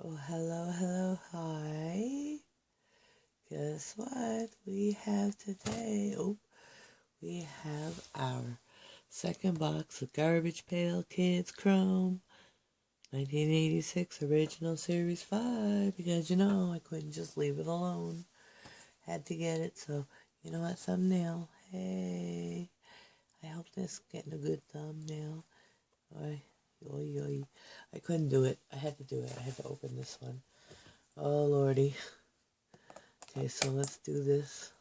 Hello, hello, hi. Guess what we have today? We have our second box of Garbage Pail Kids Chrome 1986 Original Series 5, because I couldn't just leave it alone. Had to get it, so you know what, thumbnail. Hey, I hope this getting a good thumbnail. I couldn't do it. I had to do it. I had to open this one. Oh, Lordy. Okay, so let's do this.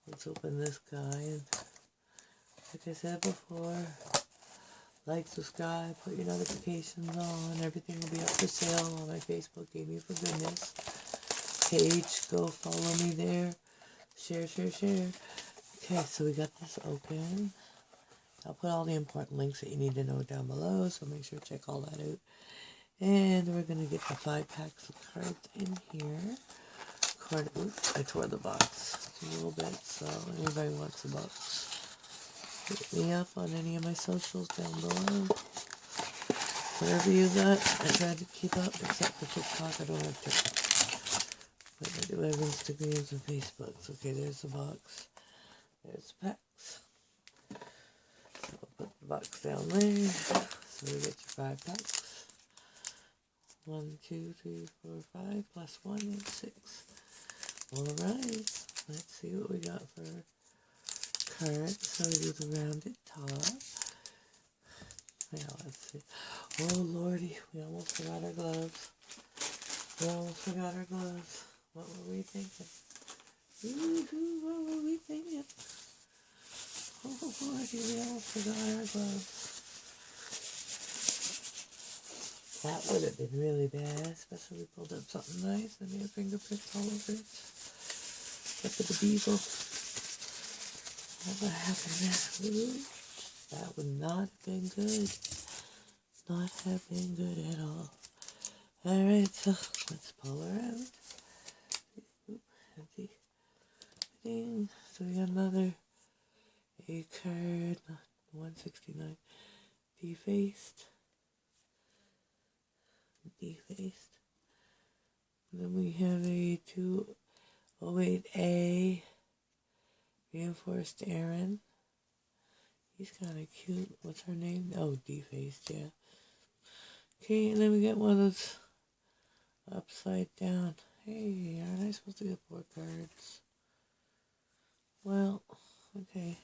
Let's open this guy. And like I said before, like, subscribe, put your notifications on. Everything will be up for sale on my Facebook Gaming for Goodness page. Go follow me there. Share. Okay, so we got this open. I'll put all the important links that you need to know down below, so make sure to check all that out. And we're going to get the 5 packs of cards in here. Oops, I tore the box a little bit, so anybody wants the box, hit me up on any of my socials down below. Whatever you got, I try to keep up, except for TikTok. I don't have TikTok. But I do have Instagrams and Facebooks. Okay, there's the box. There's the packs. So I'll put the box down there. So we get your 5 packs. 1, 2, 3, 4, 5, plus 1 is 6. Alright, let's see what we got for cards. So we do the rounded top. Yeah, let's see. Oh, Lordy, we almost forgot our gloves. What were we thinking? What were we thinking? Oh, Lordy, we almost forgot our gloves. That would have been really bad, especially if we pulled up something nice and we had fingerprints all over it. Except for the beagle. What would happen there? Ooh, that would not have been good. Not have been good at all. Alright, so let's pull her out. Oop, empty. Ding. So we got another A card, 169. Defaced. Then we have a 208A reinforced Aaron. He's kind of cute. What's her name? Oh, defaced, yeah. Okay, and then we get one of those upside down. Hey, aren't I supposed to get 4 cards? Well, okay.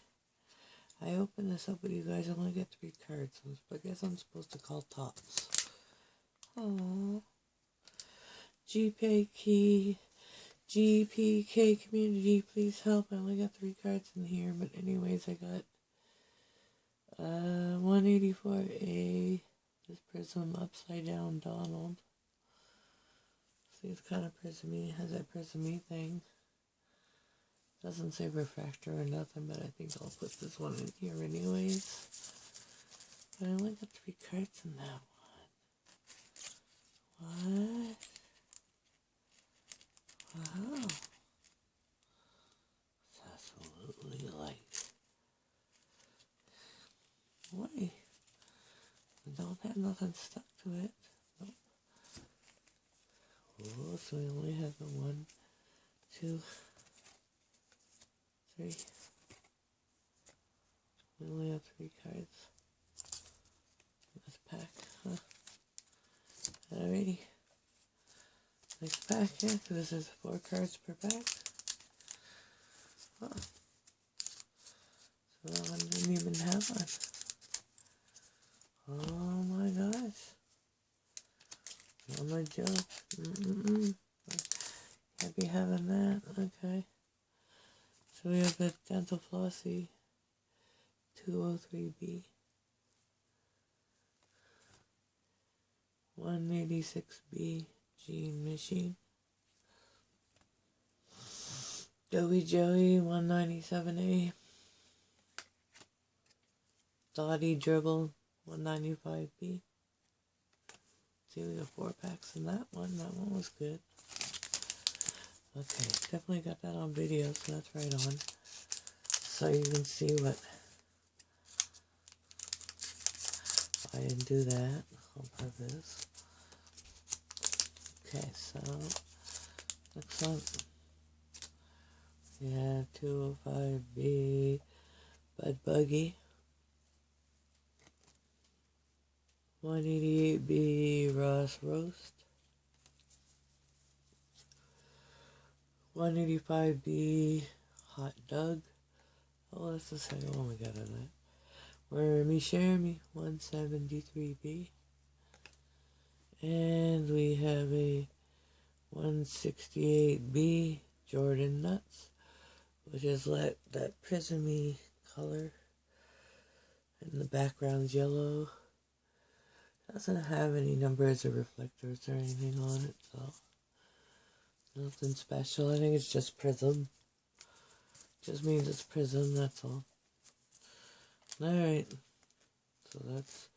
I opened this up with you guys. I only get 3 cards. I guess I'm supposed to call tops. Aww. GPK community, please help. I only got 3 cards in here, but anyways, I got 184A, this prism upside down Donald. See, it's kind of prismy, has that prismy thing. Doesn't say refractor or nothing, but I think I'll put this one in here anyways. But I only got 3 cards in that one. What? Wow. It's absolutely light. Boy, we don't have nothing stuck to it. Nope. Oh, so we only have the 1, 2, 3. We only have 3 cards in this pack, huh? Alrighty. Next pack, yeah, because this is 4 cards per pack. Huh. So that one didn't even have one. Oh my gosh. Oh my joke. Can't be having that. Okay. So we have a Dental Flossy 203B. 186B. Gene Machine. Joey 197A. Dottie Dribble 195B. See, we got 4 packs in that one. That one was good. Okay, definitely got that on video, so that's right on. So you can see what. I didn't do that on purpose. Okay, so next one. Yeah, 205B Bud Buggy. 188B Ross Roast. 185B Hot Dog. Oh, that's the second one we got on that. Where Me Share Me, 173B. And we have a 168B Jordan Nuts, which is that prismy color. And the background's yellow. Doesn't have any numbers or reflectors or anything on it, so nothing special. I think it's just prism. Just means it's prism, that's all. Alright, so that's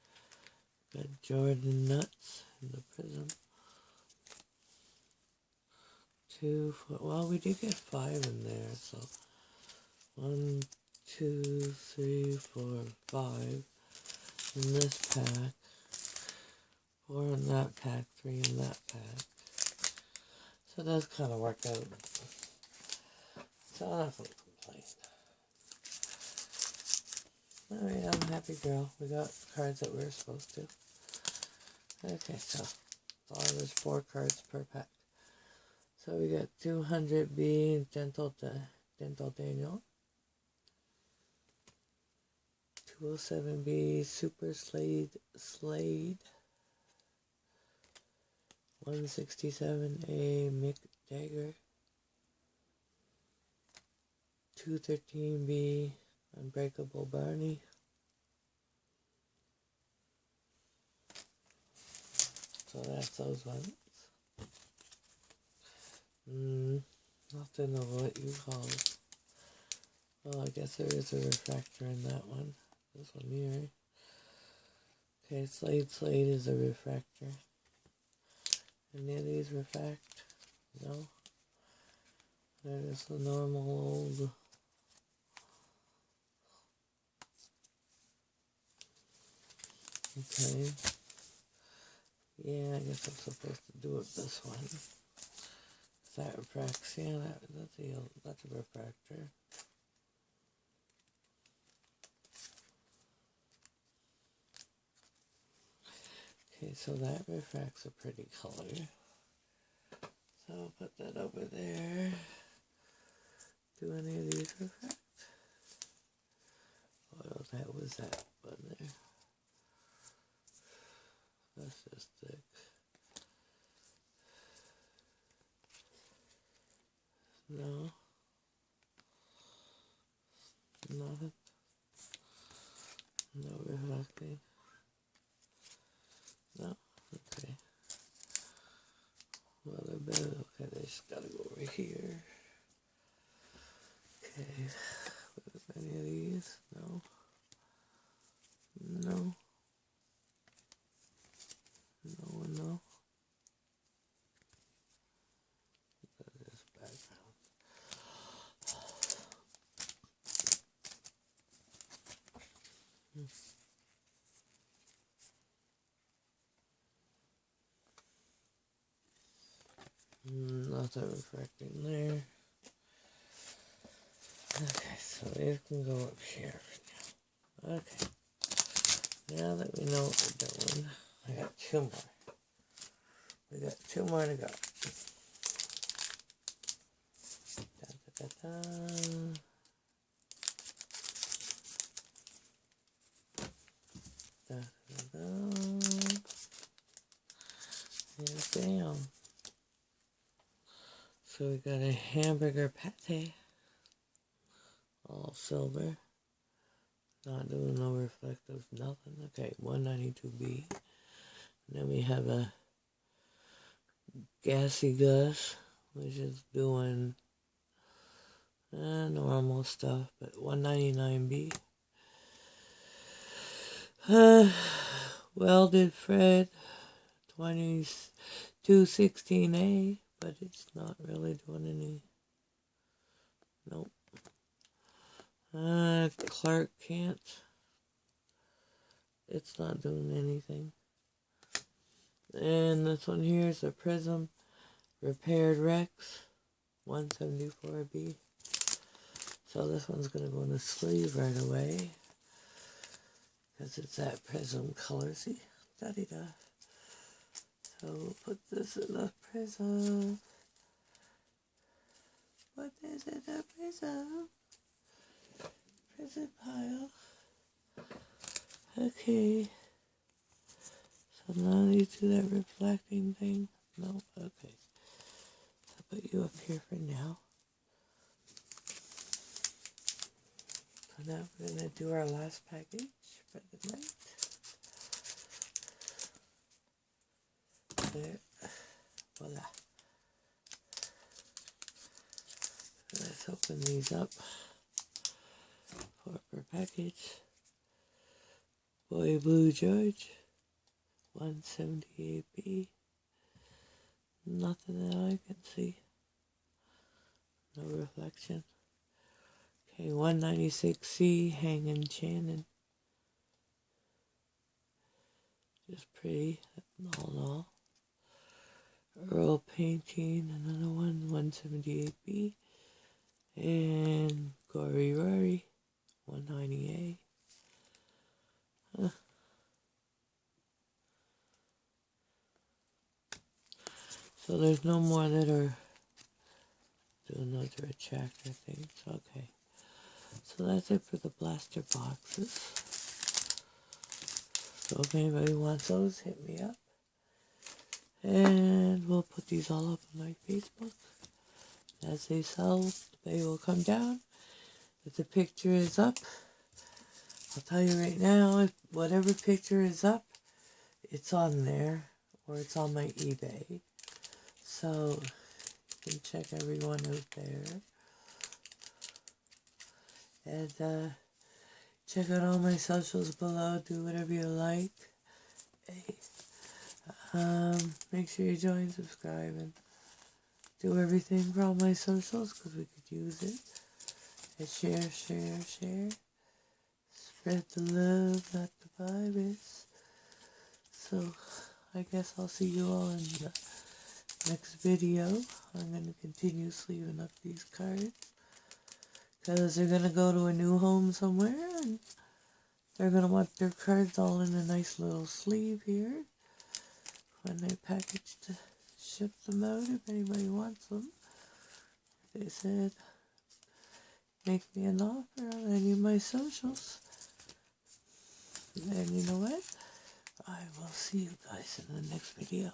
got Jordan Nuts in the prism. 2, 4, well, we did get 5 in there, so 1, 2, 3, 4, 5 in this pack. 4 in that pack, 3 in that pack. So that's kind of worked out. So I don't complain. Alright, I'm a happy girl. We got cards that we were supposed to. Okay, so there's 4 cards per pack. So we got 200B Dental Daniel. 207B Super Slade. 167A Mick Dagger. 213B Unbreakable Barney. So that's those ones. Nothing of what you call it. Well, I guess there is a refractor in that one. This one here. Okay, Slade is a refractor. Any of these refract? No. They're just the normal old. Okay. Yeah, I guess I'm supposed to do it this one. That refracts. Yeah, that's a refractor. Okay, so that refracts a pretty color. So I'll put that over there. Do any of these refract? Oh, that was that one there. That's just thick. No. Nothing. No reflecting. No. Okay. Well, they're better. Okay, they just gotta go over here. Okay. Any of these? No. No. No and no. This background. Nothing refracting there. Okay, so it can go up here for now. Okay. Now that we know what we're doing, I got 2 more. We got 2 more to go. Da, da, da, da. Da, da, da. And bam. So we got a hamburger pate. All silver. Not doing no reflectives, nothing. Okay, 192B. And then we have a Gassy Gus, which is doing normal stuff, but 199B. Welded Fred, 2216A, but it's not really doing any. Nope. Clark Kent. It's not doing anything. And this one here is a prism. Repaired Rex 174B. So this one's going to go in the sleeve right away. Because it's that prism color. See? Da-dee-da. So we'll put this in the prism. Put this in the prism. Prism pile. Okay. So now you do that reflecting thing. No? Okay. I'll put you up here for now. So now we're going to do our last package for the night. There. Voila. Let's open these up. 4 per package. Boy Blue George 178B. Nothing that I can see. No reflection. Okay, 196C Hanging Shannon. Just pretty, all in all. Earl Painting, another one, 178B. And Gory Rory, 190A. So there's no more that are doing those retractor things. Okay. So that's it for the blaster boxes. So if anybody wants those, hit me up. And we'll put these all up on my Facebook. As they sell, they will come down. If the picture is up, I'll tell you right now, if whatever picture is up, it's on there. Or it's on my eBay. So you can check everyone out there. And check out all my socials below. Do whatever you like. Hey. Make sure you join, subscribe, and do everything for all my socials because we could use it. And share, share, share. Spread the love, not the virus. So I guess I'll see you all in the next video. I'm going to continue sleeving up these cards because they're going to go to a new home somewhere and they're going to want their cards all in a nice little sleeve here when they package to ship them out if anybody wants them. They said make me an offer on any of my socials. And you know what? I will see you guys in the next video.